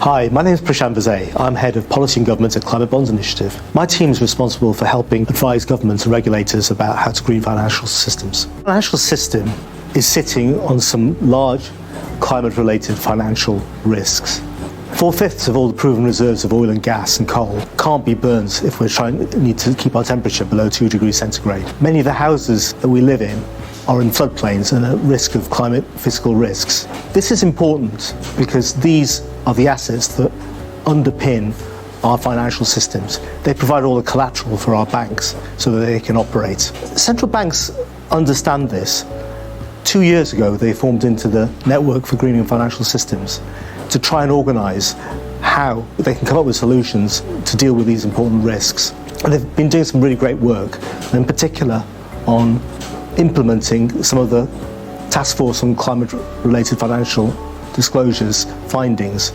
Hi, my name is Prashant Vaze. I'm Head of Policy and Government at Climate Bonds Initiative. My team is responsible for helping advise governments and regulators about how to green financial systems. The financial system is sitting on some large climate-related financial risks. 4/5 of all the proven reserves of oil and gas and coal can't be burned if we need to keep our temperature below 2 degrees centigrade. Many of the houses that we live in are in floodplains and at risk of climate physical risks. This is important because these are the assets that underpin our financial systems. They provide all the collateral for our banks so that they can operate. Central banks understand this. 2 years ago, they formed into the Network for Greening Financial Systems to try and organise how they can come up with solutions to deal with these important risks. And they've been doing some really great work, in particular on implementing some of the Task Force on Climate-related Financial Disclosures findings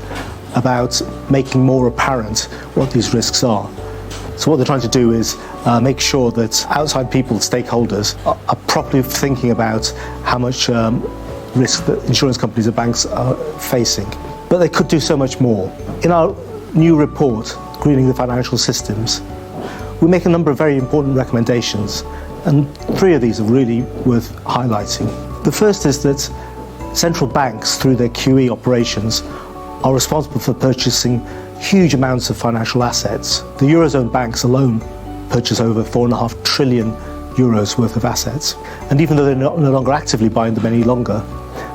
about making more apparent what these risks are. So what they're trying to do is make sure that outside people, stakeholders, are properly thinking about how much risk that insurance companies and banks are facing. But they could do so much more. In our new report, Greening the Financial Systems, we make a number of very important recommendations, and 3 of these are really worth highlighting. The first is that central banks, through their QE operations, are responsible for purchasing huge amounts of financial assets. The Eurozone banks alone purchase over 4.5 trillion euros worth of assets. And even though they're no longer actively buying them any longer,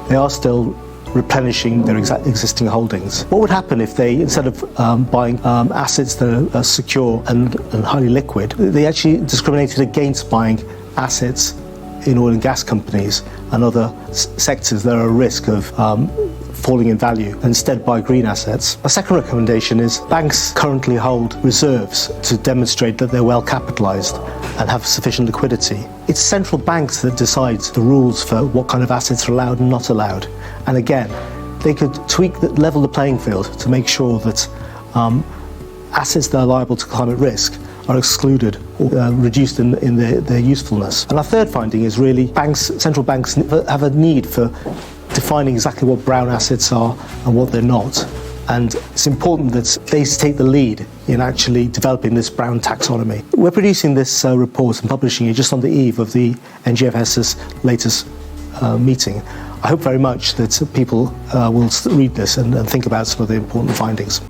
they are still replenishing their existing holdings. What would happen if they, instead of buying assets that are secure and highly liquid, they actually discriminated against buying assets in oil and gas companies and other sectors that are at risk of falling in value, and instead buy green assets? A second recommendation is banks currently hold reserves to demonstrate that they're well capitalised and have sufficient liquidity. It's central banks that decide the rules for what kind of assets are allowed and not allowed. And again, they could level the playing field to make sure that assets that are liable to climate risk are excluded or reduced in their usefulness. And our third finding is really central banks have a need for defining exactly what brown assets are and what they're not. And it's important that they take the lead in actually developing this brown taxonomy. We're producing this report and publishing it just on the eve of the NGFS's latest meeting. I hope very much that people will read this and think about some of the important findings.